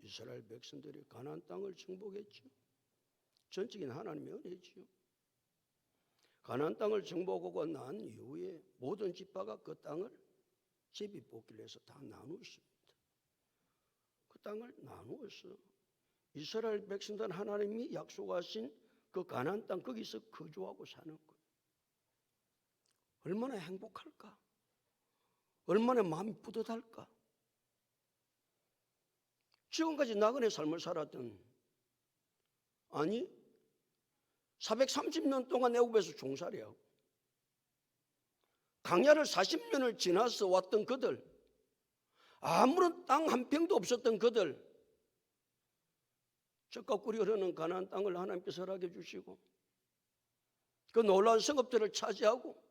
이스라엘 백성들이 가나안 땅을 정복했죠. 전적인 하나님의 은혜지요. 가나안 땅을 정복하고 난 이후에 모든 지파가 그 땅을 제비 뽑기를 해서 다 나누었습니다. 그 땅을 나누어서 이스라엘 백성들 하나님이 약속하신 그 가나안 땅 거기서 거주하고 사는 거예요. 얼마나 행복할까? 얼마나 마음이 뿌듯할까? 지금까지 나그네 삶을 살았던, 아니 430년 동안 애굽에서 종살이하고 광야를 40년을 지나서 왔던 그들, 아무런 땅 한 평도 없었던 그들, 젖과 꿀이 흐르는 가나안 땅을 하나님께서 허락해 주시고 그 놀라운 성읍들을 차지하고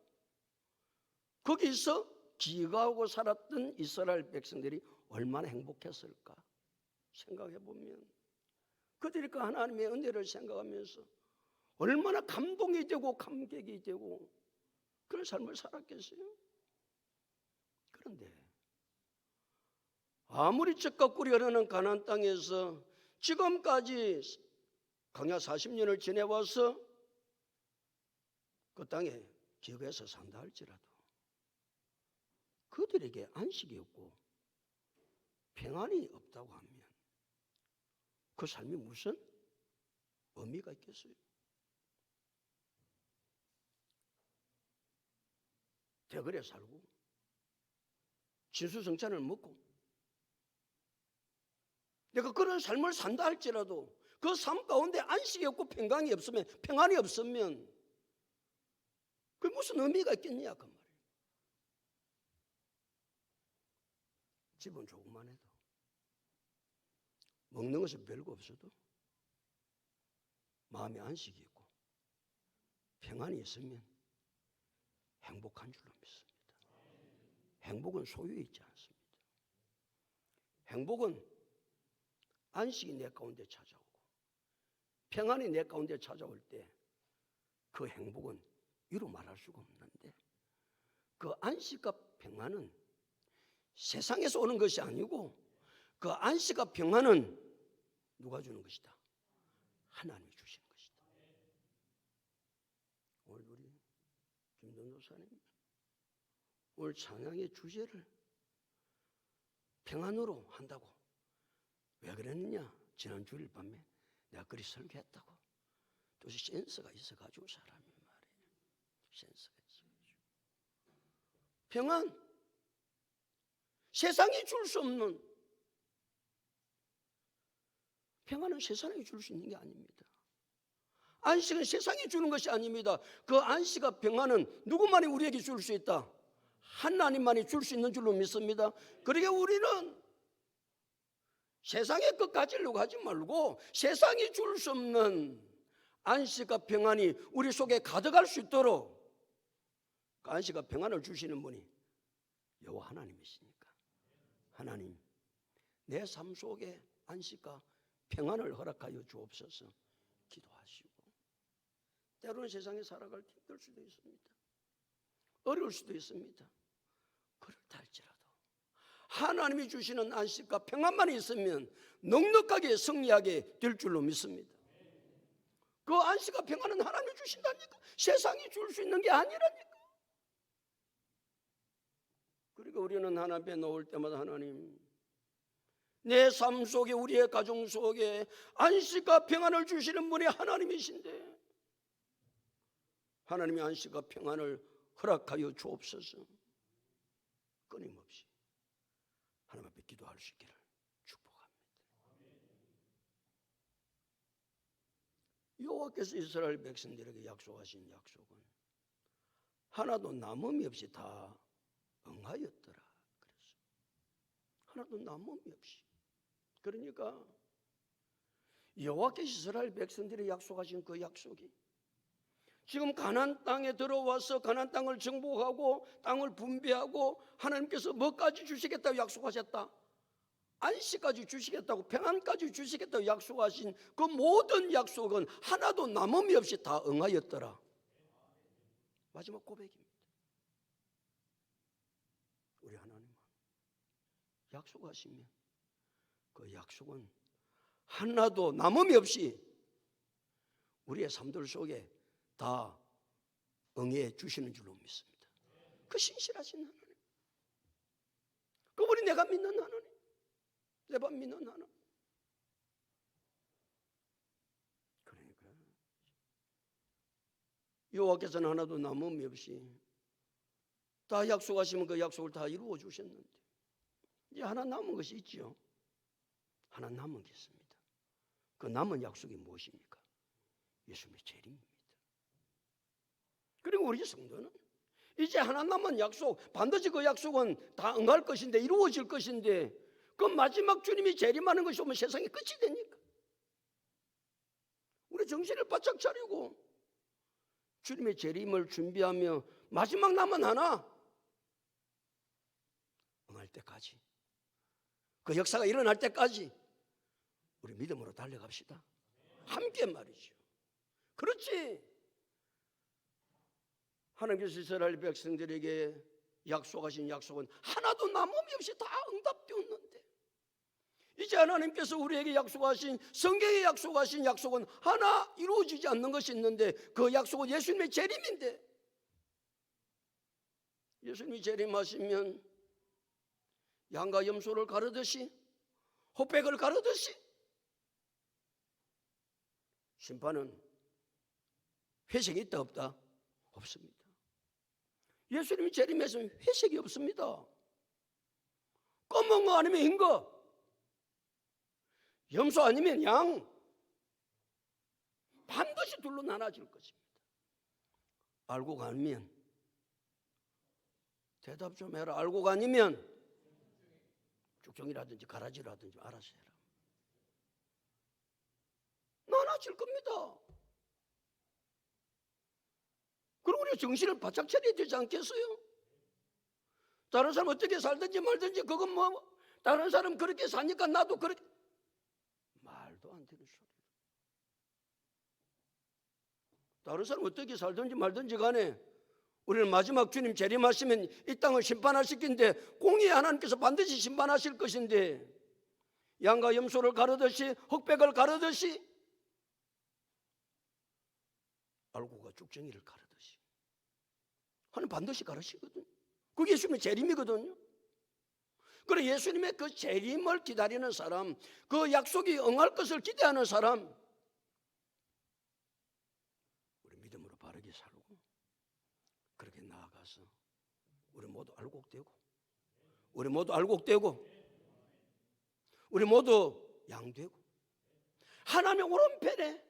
거기서 기거하고 살았던 이스라엘 백성들이 얼마나 행복했을까 생각해 보면, 그들이 그 하나님의 은혜를 생각하면서 얼마나 감동이 되고 감격이 되고 그런 삶을 살았겠어요. 그런데 아무리 젖과 꿀이 흐르는 가나안 땅에서 지금까지 광야 40년을 지내와서 그 땅에 기거해서 산다 할지라도 그들에게 안식이 없고 평안이 없다고 하면 그 삶이 무슨 의미가 있겠어요? 대궐에 살고 진수성찬을 먹고 내가 그런 삶을 산다 할지라도 그 삶 가운데 안식이 없고 평안이 없으면 그게 무슨 의미가 있겠냐 그 말이에요. 집은 조금만 해도 먹는 것은 별거 없어도 마음에 안식이 있고 평안이 있으면 행복한 줄로 믿습니다. 행복은 소유에 있지 않습니다. 행복은 안식이 내 가운데 찾아오고 평안이 내 가운데 찾아올 때 그 행복은 이루 말할 수가 없는데, 그 안식과 평안은 세상에서 오는 것이 아니고 그 안식과 평안은 누가 주는 것이다? 하나님이 주시는 것이다. 오늘 우리 김동조 사님 오늘 찬양의 주제를 평안으로 한다고 왜 그랬느냐? 지난 주일 밤에 내가 그리 설교했다고. 또 센스가 있어가지고 사람이 말이에요. 센스가 있어가지고. 평안, 세상이 줄 수 없는 평안은 세상이 줄 수 있는 게 아닙니다. 안식은 세상이 주는 것이 아닙니다. 그 안식과 평안은 누구만이 우리에게 줄 수 있다? 하나님만이 줄 수 있는 줄로 믿습니다. 그러게 우리는 세상의 것 가지려고 하지 말고 세상이 줄 수 없는 안식과 평안이 우리 속에 가득할 수 있도록 그 안식과 평안을 주시는 분이 여호와 하나님이시니까, 하나님 내 삶 속에 안식과 평안을 허락하여 주옵소서 기도하시고, 때로는 세상에 살아갈 때 힘들 수도 있습니다. 어려울 수도 있습니다. 그렇다 할지라도 하나님이 주시는 안식과 평안만 있으면 넉넉하게 승리하게 될 줄로 믿습니다. 그 안식과 평안은 하나님이 주신다니까, 세상이 줄 수 있는 게 아니라니까. 그러니까 우리는 하나님 앞에 나올 때마다 하나님, 내 삶 속에 우리의 가정 속에 안식과 평안을 주시는 분이 하나님이신데 하나님의 안식과 평안을 허락하여 주옵소서. 끊임없이 하나님 앞에 기도할 수 있기를 축복합니다. 여호와께서 이스라엘 백성들에게 약속하신 약속은 하나도 남음이 없이 다 응하였더라 그랬어요. 하나도 남음이 없이. 그러니까 여호와께서 이스라엘 백성들에게 약속하신 그 약속이 지금 가나안 땅에 들어와서 가나안 땅을 정복하고 땅을 분배하고 하나님께서 뭐까지 주시겠다고 약속하셨다? 안식까지 주시겠다고, 평안까지 주시겠다고 약속하신 그 모든 약속은 하나도 남음이 없이 다 응하였더라. 마지막 고백입니다. 우리 하나님은 약속하시면 그 약속은 하나도 남음이 없이 우리의 삶들 속에 다 응해 주시는 줄로 믿습니다. 그 신실하신 하나님, 그분이 내가 믿는 하나님, 내 밥 믿는 하나님. 그러니까 여호와께서는 하나도 남음이 없이 다 약속하시면 그 약속을 다 이루어 주셨는데 이제 하나 남은 것이 있지요. 하나 남은 게 있습니다. 그 남은 약속이 무엇입니까? 예수님의 재림입니다. 그리고 우리 성도는 이제 하나 남은 약속, 반드시 그 약속은 다 응할 것인데, 이루어질 것인데, 그 마지막 주님이 재림하는 것이 오면 세상이 끝이 됩니까? 우리 정신을 바짝 차리고 주님의 재림을 준비하며 마지막 남은 하나 응할 때까지, 그 역사가 일어날 때까지 우리 믿음으로 달려갑시다. 함께 말이죠. 그렇지. 하나님께서 이스라엘 백성들에게 약속하신 약속은 하나도 남음이 없이 다 응답되었는데, 이제 하나님께서 우리에게 약속하신, 성경에 약속하신 약속은 하나 이루어지지 않는 것이 있는데, 그 약속은 예수님의 재림인데, 예수님이 재림하시면 양과 염소를 가르듯이, 호백을 가르듯이 심판은 회색이 있다 없다? 없습니다. 예수님이 재림했으면 회색이 없습니다. 검은 거 아니면 흰 거, 염소 아니면 양, 반드시 둘로 나눠질 것입니다. 알고 가면 대답 좀 해라. 알고 가면 죽종이라든지 가라지라든지 알아서 해라. 나눠질 겁니다. 그리고 우리가 정신을 바짝 차려야 되지 않겠어요? 다른 사람 어떻게 살든지 말든지 그건 뭐 다른 사람 그렇게 사니까 나도 그렇게, 말도 안 되는 소리. 다른 사람 어떻게 살든지 말든지 간에 우리는 마지막 주님 재림하시면 이 땅을 심판하실 건데, 공의의 하나님께서 반드시 심판하실 것인데, 양과 염소를 가르듯이, 흑백을 가르듯이, 알고가 쭉정이를 가르듯이 하나님 반드시 가르치거든요. 그게 예수님의 재림이거든요. 그래, 예수님의 그 재림을 기다리는 사람, 그 약속이 응할 것을 기대하는 사람, 우리 믿음으로 바르게 살고 그렇게 나아가서 우리 모두 알곡되고, 우리 모두 알곡되고, 우리 모두 양되고 하나님의 오른편에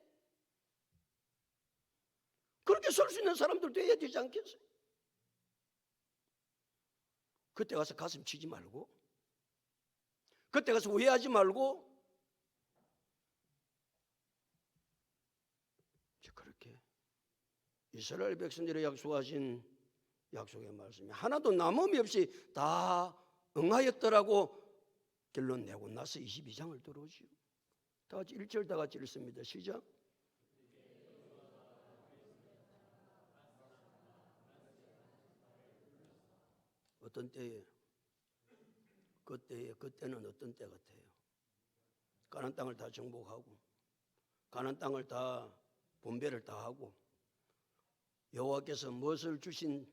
그렇게 설 수 있는 사람들 되어야 되지 않겠어요? 그때 가서 가슴 치지 말고, 그때 가서 후회하지 말고, 그렇게 이스라엘 백성들이 약속하신 약속의 말씀이 하나도 남음이 없이 다 응하였더라고 결론 내고 나서 22장을 들어오지요. 다 같이 1절 다 같이 읽습니다. 시작. 어떤 때에, 그때는 어떤 때 같아요? 가나안 땅을 다 정복하고, 가나안 땅을 다 분배를 다 하고, 여호와께서 무엇을 주신,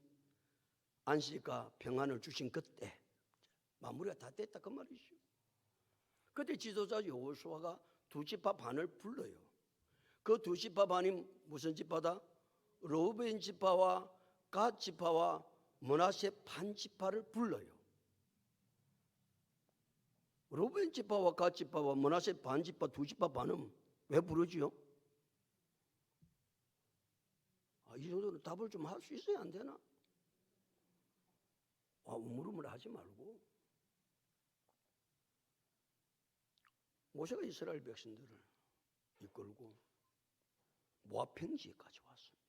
안식과 평안을 주신 그때 마무리가 다 됐다 그 말이죠. 그때 지도자 여호수아가 두 지파 반을 불러요. 그 두 지파 반이 무슨 지파다? 르우벤 지파와 갓 지파와 므낫세 반 지파를 불러요. 르우벤 지파와 갓 지파와 므낫세 반 지파, 두 지파 반은 왜 부르지요? 이 정도는 답을 좀 할 수 있어야 안 되나? 우물우물 하지 말고. 모세가 이스라엘 백성들을 이끌고 모압 평지까지 왔습니다.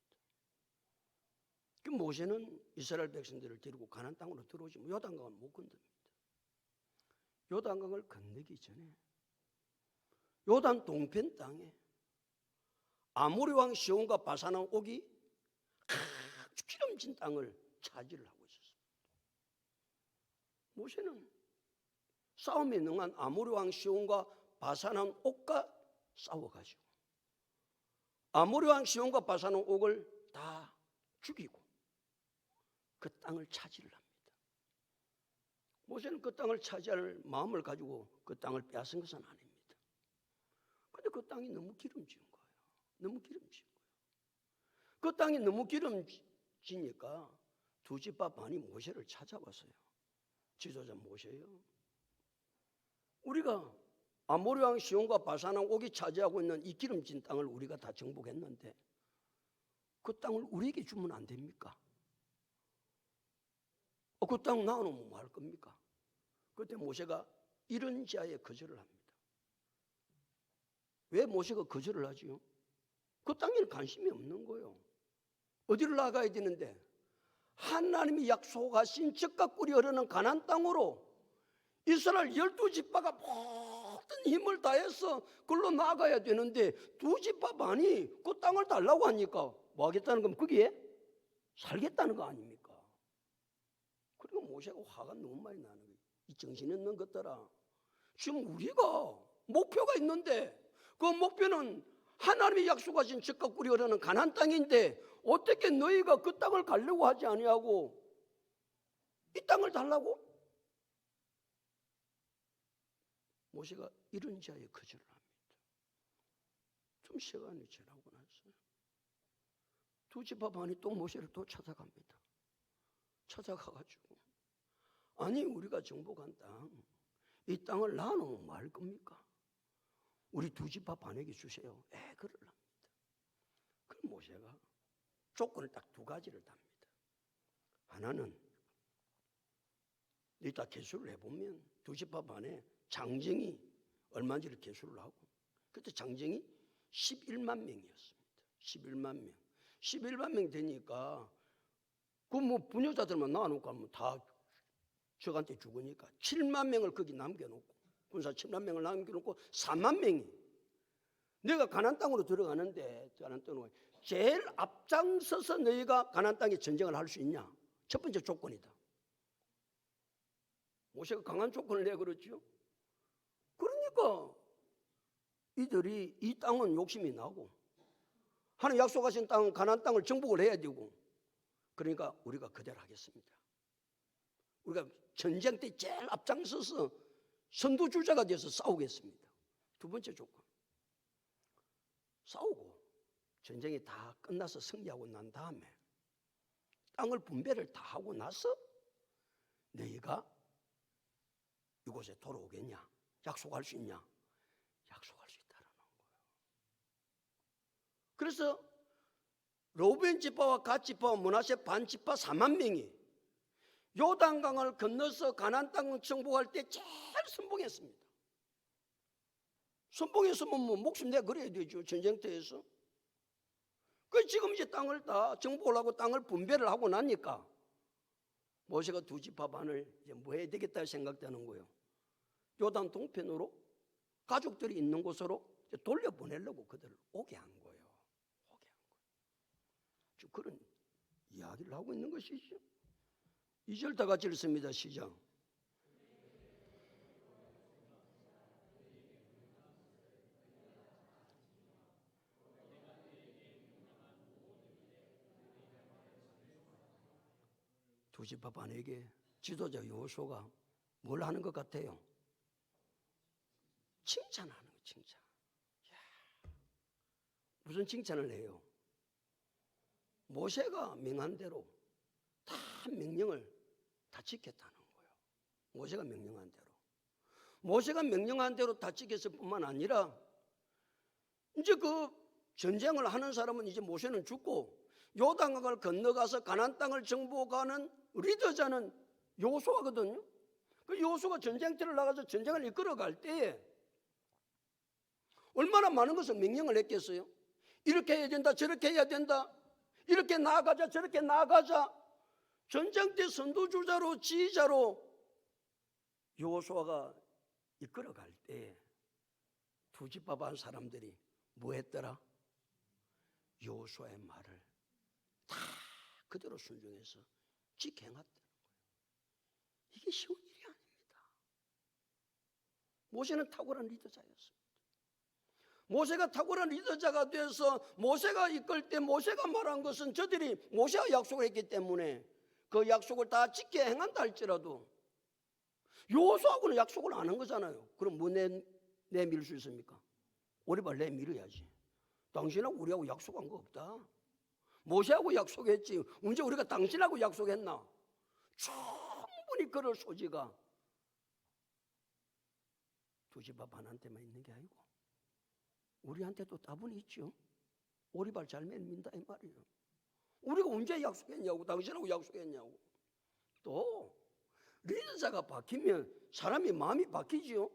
그 모세는 이스라엘 백성들을 데리고 가나안 땅으로 들어오지만 요단강을 못 건듭니다. 요단강을 건너기 전에 요단 동편 땅에 아모리 왕 시온과 바산 옥이 아주 기름진 땅을 차지를 하고 있었습니다. 모세는 싸움에 능한 아모리 왕 시온과 바산 옥과 싸워가지고 아모리 왕 시온과 바산 옥을 다 죽이고 그 땅을 차지를 합니다. 모세는 그 땅을 차지할 마음을 가지고 그 땅을 빼앗은 것은 아닙니다. 그런데 그 땅이 너무 기름진 거예요. 너무 기름진 거예요. 그 땅이 너무 기름지니까 두 집파 반이 모세를 찾아왔어요. 지도자 모세요. 우리가 아모리 왕 시온과 바산 옥이 차지하고 있는 이 기름진 땅을 우리가 다 정복했는데 그 땅을 우리에게 주면 안 됩니까? 그 땅 나눠놓으면 뭐 할 겁니까? 그때 모세가 이런 자에 거절을 합니다. 왜 모세가 거절을 하지요? 그 땅에는 관심이 없는 거예요. 어디를 나가야 되는데 하나님이 약속하신 젖과 꿀이 흐르는 가나안 땅으로 이스라엘 12지파가 모든 힘을 다해서 그걸로 나가야 되는데 두 지파 반이 그 땅을 달라고 하니까 뭐 하겠다는 건 거기에 살겠다는 거 아닙니까? 그리고 모세가 화가 너무 많이 나는 거예요. 이 정신없는 것들아, 지금 우리가 목표가 있는데 그 목표는 하나님이 약속하신 젖과 꿀이 흐르는 가나안 땅인데 어떻게 너희가 그 땅을 가려고 하지 아니하고 이 땅을 달라고? 모세가 이런 자에 거절을 합니다. 좀 시간이 지나고 나서 두 지파 반이 또 모세를 또 찾아갑니다. 찾아가가지고 아니 우리가 정복한 땅, 이 땅을 나누면 뭐 할 겁니까? 우리 두 지파 반에게 주세요. 그러랍니다. 그럼 모세가 조건을 딱 두 가지를 답니다. 하나는 이따 계수를 해보면 두 지파 반에 장정이 얼마인지를 계수를 하고 그때 장정이 11만 명이었습니다. 11만 명. 11만 명 되니까 그 뭐 부녀자들만 나눠놓고 하면 다 적한테 죽으니까 7만 명을 거기 남겨놓고 군사 7만 명을 남겨놓고 4만 명이 너희가 가나안 땅으로 들어가는데 가나안 땅으로 제일 앞장서서 너희가 가나안 땅에 전쟁을 할 수 있냐? 첫 번째 조건이다. 모세가 강한 조건을 내걸었죠. 그러니까 이들이 이 땅은 욕심이 나고 하나님 약속하신 땅 가나안 땅을 정복을 해야 되고 그러니까 우리가 그대로 하겠습니다. 우리가 전쟁 때 제일 앞장서서 선두주자가 되어서 싸우겠습니다. 두 번째 조건. 싸우고 전쟁이 다 끝나서 승리하고 난 다음에 땅을 분배를 다 하고 나서 너희가 이곳에 돌아오겠냐? 약속할 수 있냐? 약속할 수 있다라는 거예요. 그래서 로벤 지파와 갓 지파와 므낫세 반 지파 4만 명이 요단강을 건너서 가나안 땅을 정복할 때 제일 선봉했습니다. 선봉했으면 뭐 목숨 내 그래야 되죠. 전쟁터에서. 그 지금 이제 땅을 다 정복을 하고 땅을 분배를 하고 나니까 모세가 두 지파 반을 이제 뭐 해야 되겠다 생각되는 거예요. 요단 동편으로 가족들이 있는 곳으로 이제 돌려보내려고 그들을 오게 한 거예요. 오게 한 거예요. 지금 그런 이야기를 하고 있는 것이죠. 2절 다 같이 읽습니다. 시작. 두 지파 반에게 지도자 여호수아가 뭘 하는 것 같아요? 칭찬하는 거예요. 칭찬. 무슨 칭찬을 해요? 모세가 명한 대로 다 명령을 다 지켰다는 거예요. 모세가 명령한 대로. 모세가 명령한 대로 다 지켰을 뿐만 아니라 이제 그 전쟁을 하는 사람은 이제 모세는 죽고 요단강을 건너가서 가나안 땅을 정복하는 리더자는 여호수아거든요. 그 여호수아가 전쟁터를 나가서 전쟁을 이끌어갈 때에 얼마나 많은 것을 명령을 했겠어요? 이렇게 해야 된다, 저렇게 해야 된다, 이렇게 나아가자, 저렇게 나아가자. 전쟁때 선두주자로 지휘자로 여호수아가 이끌어갈 때 두 지파 반 사람들이 뭐 했더라? 여호수아의 말을 다 그대로 순종해서 지켜행했다는 거예요. 이게 쉬운 일이 아닙니다. 모세는 탁월한 리더자였습니다. 모세가 탁월한 리더자가 돼서 모세가 이끌 때 모세가 말한 것은 저들이 모세와 약속을 했기 때문에 그 약속을 다 지켜 행한다 할지라도 여호수아하고는 약속을 안 한 거잖아요. 그럼 뭐 내밀 수 있습니까? 오리발 내밀어야지. 당신하고 우리하고 약속한 거 없다. 모세하고 약속했지. 언제 우리가 당신하고 약속했나? 충분히 그럴 소지가 두 집 앞 하나한테만 있는 게 아니고 우리한테도 다분히 있죠. 오리발 잘 내민다 이 말이에요. 우리가 언제 약속했냐고, 당신하고 약속했냐고. 또 리더자가 바뀌면 사람이 마음이 바뀌지요.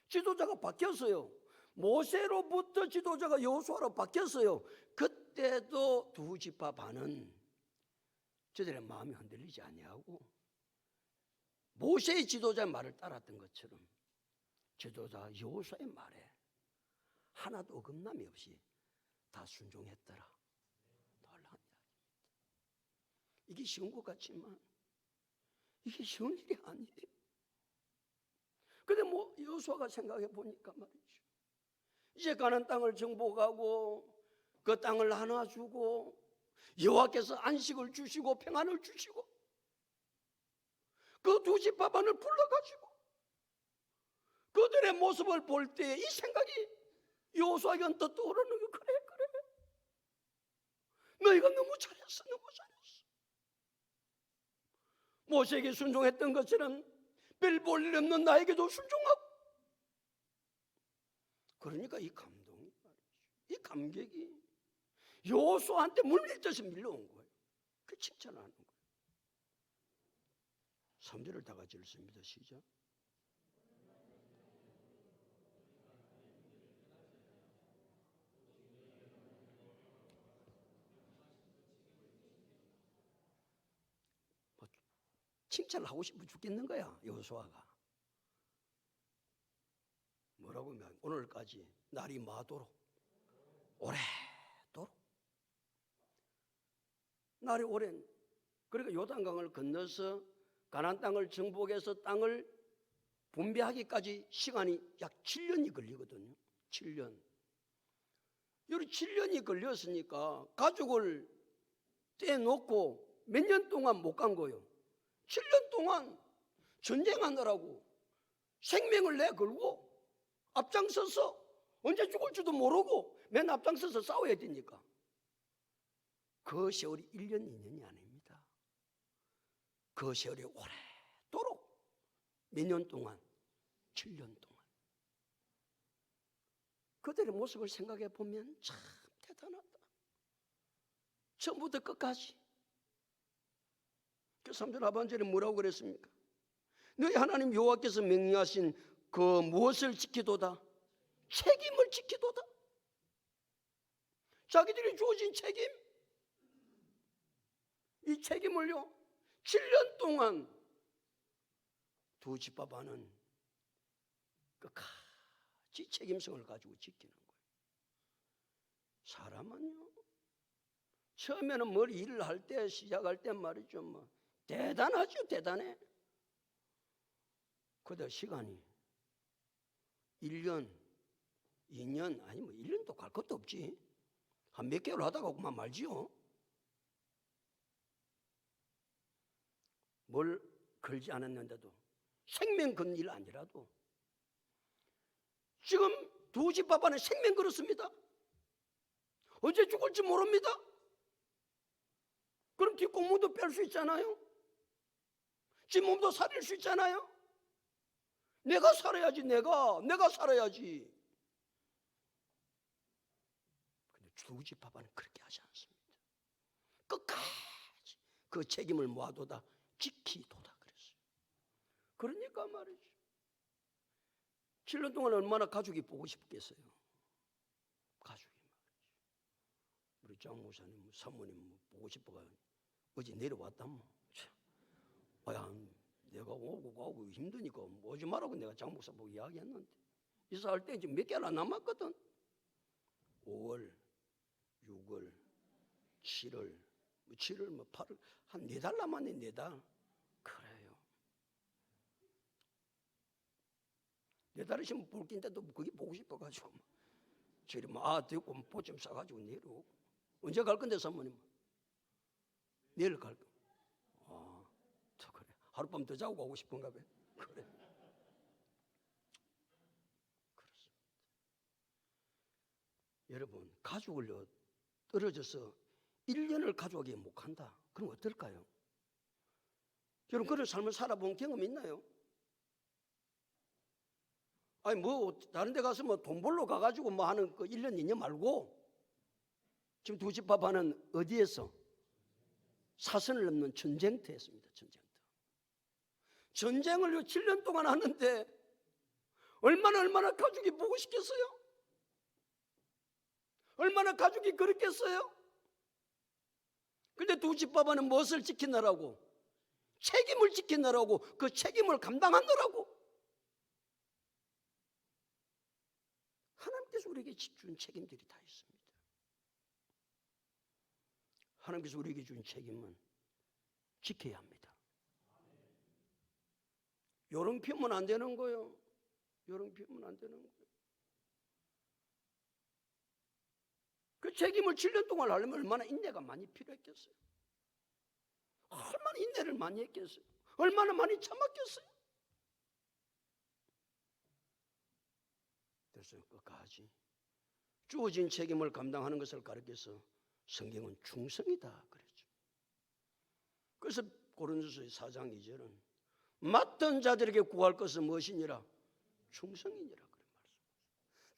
지도자가 바뀌었어요. 모세로부터 지도자가 여호수아로 바뀌었어요. 그때도 두 지파 반은 저들의 마음이 흔들리지 아니하고 모세의 지도자의 말을 따랐던 것처럼 지도자 여호수아의 말에 하나도 어긋남이 없이 다 순종했더라. 놀라운 이야기입니다. 이게 쉬운 것 같지만 이게 쉬운 일이 아니에요. 근데 뭐 여호수아가 생각해 보니까 말이죠. 이제 가나안 땅을 정복하고 그 땅을 나눠주고 여호와께서 안식을 주시고 평안을 주시고 그 두 지파 반을 불러가지고 그들의 모습을 볼 때 이 생각이 여호수아에게 언뜻 떠오르는 거. 그래 너희가 너무 잘했어. 모세에게 순종했던 것처럼 별 볼 일 없는 나에게도 순종하고. 그러니까 이 감동이 말이죠. 이 감격이 여호수아한테 물밀듯이 밀려온 거예요. 그 칭찬을 하는 거예요. 3절을 다 같이 읽습니다. 시작. 칭찬을 하고 싶어 죽겠는 거야. 여호수아가 뭐라고 하면 오늘까지 날이 마도록 오래도록 날이 오랜. 그러니까 요단강을 건너서 가나안 땅을 정복해서 땅을 분배하기까지 시간이 약 7년이 걸리거든요. 7년. 여기 7년이 걸렸으니까 가족을 떼놓고 몇 년 동안 못 간 거예요. 7년 동안 전쟁하느라고 생명을 내걸고 앞장서서 언제 죽을지도 모르고 맨 앞장서서 싸워야 되니까 그 세월이 1년, 2년이 아닙니다. 그 세월이 오래도록 몇 년 동안, 7년 동안. 그들의 모습을 생각해 보면 참 대단하다. 처음부터 끝까지. 그 3절 하반절에 뭐라고 그랬습니까? 너희 하나님 여호와께서 명령하신 그 무엇을 지키도다? 책임을 지키도다. 자기들이 주어진 책임, 이 책임을요 7년 동안 두 지파 반은 끝까지 책임성을 가지고 지키는 거예요. 사람은요 처음에는 뭘 일을 할 때 시작할 때 말이죠 뭐 대단하죠. 대단해. 그러다 시간이 1년, 2년 아니 뭐 1년도 갈 것도 없지. 한 몇 개월 하다가 그만 말지요. 뭘 걸지 않았는데도 생명 건 일 아니라도 지금 두 지파 반은 생명 걸었습니다. 언제 죽을지 모릅니다. 그럼 뒷공무도 뺄 수 있잖아요. 지 몸도 살릴 수 있잖아요. 내가 살아야지. 내가 살아야지. 근데 두 지파 반은 그렇게 하지 않습니다. 끝까지 그 책임을 모아도다 지키도다 그랬어요. 그러니까 말이죠. 7년 동안 얼마나 가족이 보고 싶겠어요. 가족이 말이죠. 우리 장모사님, 사모님 보고 싶어가 어제 내려왔다 뭐. 야, 내가 오고 가고 힘드니까 오지 말라고 내가 장목사 보고 이야기했는데 이사할 때 지금 몇 개나 남았거든. 5월, 6월, 7월, 7월, 8월 한 4달 남았네. 4달. 그래요. 내다르시면 볼 긴데도 그게 보고 싶어가지고 저리 듣고 보좀 싸가지고 내려오고. 언제 갈 건데 사모님? 내일 갈 거. 또 그래. 하룻밤 더 자고 가고 싶은가 봐. 그래. 그렇습니다. 여러분, 가족을 떨어져서 1년을 가족에게 못 간다. 그럼 어떨까요? 여러분, 그런 삶을 살아본 경험 있나요? 아니, 다른 데 가서 돈 벌러 가가지고 하는 그 1년, 2년 말고, 지금 두 집 밥 하는 어디에서? 사선을 넘는 전쟁터였습니다, 전쟁터. 전쟁을 7년 동안 하는데, 얼마나 가족이 보고 싶겠어요? 얼마나 가족이 그렇겠어요? 근데 두 집 밥 하는 무엇을 지키느라고? 책임을 지키느라고, 그 책임을 감당하느라고. 하나님께서 우리에게 준 책임들이 다 있습니다. 하나님께서 우리에게 준 책임은 지켜야 합니다. 요런 피우면 안 되는 거예요. 요런 피우면 안 되는 거예요. 그 책임을 7년 동안 하려면 얼마나 인내가 많이 필요했겠어요? 얼마나 인내를 많이 했겠어요? 얼마나 많이 참았겠어요? 그래서 끝까지 주어진 책임을 감당하는 것을 가르쳐서 성경은 충성이다 그랬죠. 그래서 고린도서 4장 2절은 맡은 자들에게 구할 것은 무엇이니라? 충성이니라 그런 말씀.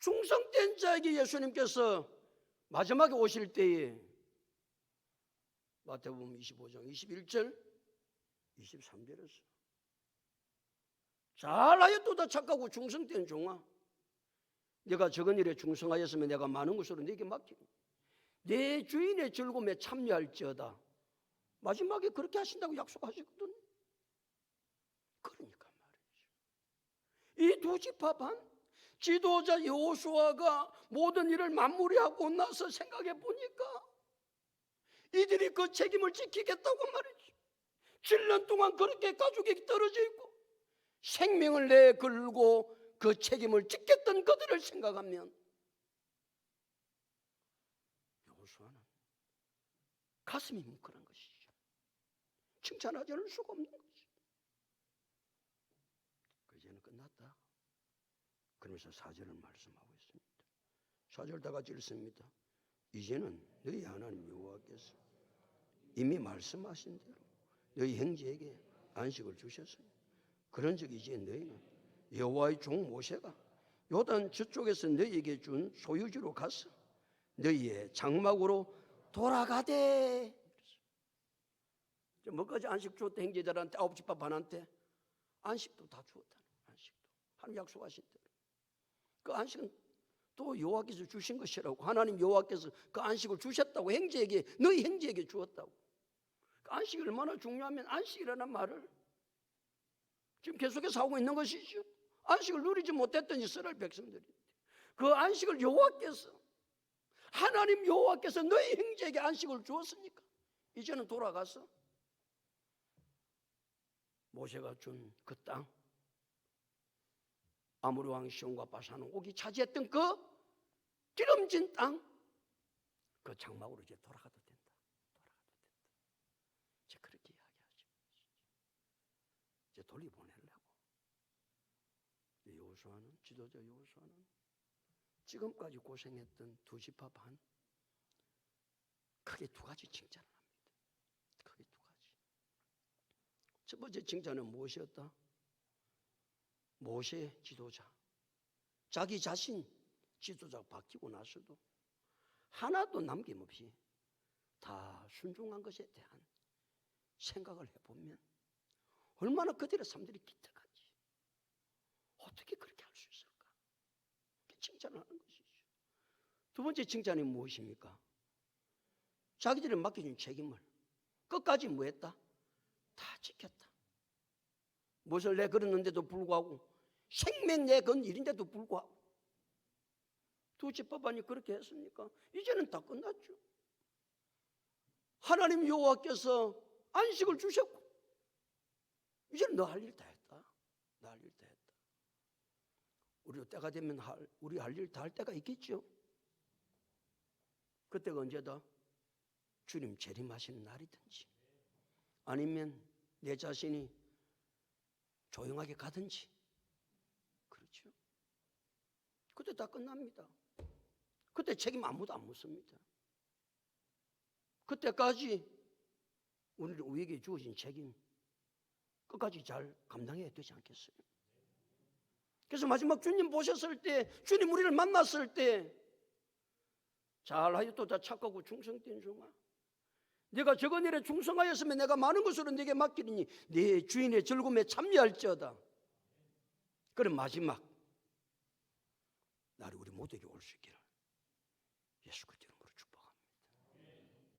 충성된 자에게 예수님께서 마지막에 오실 때에 마태복음 25장 21절 23절에서 잘하였도다 착하고 충성된 종아, 내가 적은 일에 충성하였으면 내가 많은 것으로 네게 맡기고 내 주인의 즐거움에 참여할지어다. 마지막에 그렇게 하신다고 약속하시거든요. 그러니까 말이죠. 이 두 지파반 지도자 여호수아가 모든 일을 마무리하고 나서 생각해 보니까 이들이 그 책임을 지키겠다고 말이죠. 7년 동안 그렇게 가족이 떨어져 있고 생명을 내걸고 그 책임을 지켰던 그들을 생각하면 여호수아는 가슴이 뭉클한 것이죠. 칭찬하지 않을 수가 없는 것이죠. 이제는 끝났다. 그러면서 4절을 말씀하고 있습니다. 4절 다 같이 읽습니다. 이제는 너희 하나님 여호와께서 이미 말씀하신 대로 너희 형제에게 안식을 주셨으니 그런즉 이제 너희는 여호와의 종 모세가 요단 저쪽에서 너희에게 준 소유지로 가서 너희의 장막으로 돌아가되. 뭐까지 안식 주었다. 형제들한테 9집 반한테 안식도 다 주었다. 안식도 하나님 약속하신 대로. 그 안식은 또 여호와께서 주신 것이라고. 하나님 여호와께서 그 안식을 주셨다고. 너희 형제에게 주었다고. 그 안식이 얼마나 중요하면 안식이라는 말을 지금 계속해서 하고 있는 것이죠. 안식을 누리지 못했던 이스라엘 백성들이 그 안식을 하나님 여호와께서 너희 형제에게 안식을 주었으니까 이제는 돌아가서 모세가 준 그 땅, 아모리 왕 시온과 바산 옥이 차지했던 그 기름진 땅, 그 장막으로 이제 돌아가도 된다. 이제 그렇게 이야기하죠. 이제 돌려보내려고. 여호수아는, 지도자 여호수아는 지금까지 고생했던 두 지파 반, 크게 두 가지 칭찬을 합니다. 크게 두 가지. 첫 번째 칭찬은 무엇이었다? 모세 지도자, 자기 자신 지도자가 바뀌고 나서도 하나도 남김없이 다 순종한 것에 대한 생각을 해보면 얼마나 그들의 삶들이 기특한지, 어떻게 그렇게 할 수 있을까? 칭찬을 하는 것이죠. 두 번째 칭찬이 무엇입니까? 자기들이 맡겨준 책임을 끝까지 뭐했다? 다 지켰다. 무엇을 내걸었는데도 불구하고, 생명 내건 일인데도 불구하고 두 집합반이 그렇게 했으니까 이제는 다 끝났죠. 하나님 여호와께서 안식을 주셨고 이제는 너 할 일 다 했다. 너 할 일 다 했다. 우리도 때가 되면 우리 할 일 다 할 때가 있겠죠. 그때가 언제다? 주님 재림하시는 날이든지 아니면 내 자신이 조용하게 가든지, 그렇죠? 그때 다 끝납니다. 그때 책임 아무도 안 묻습니다. 그때까지 우리에게 주어진 책임 끝까지 잘 감당해야 되지 않겠어요? 그래서 마지막 주님 보셨을 때, 주님 우리를 만났을 때 잘하였도다 착하고 충성된 종아, 네가 적은 일에 충성하였으면 내가 많은 것으로 네게 맡기리니 네 주인의 즐거움에 참여할지어다. 그런 마지막 날이 우리 모두에게 올 수 있기를 예수 그리스도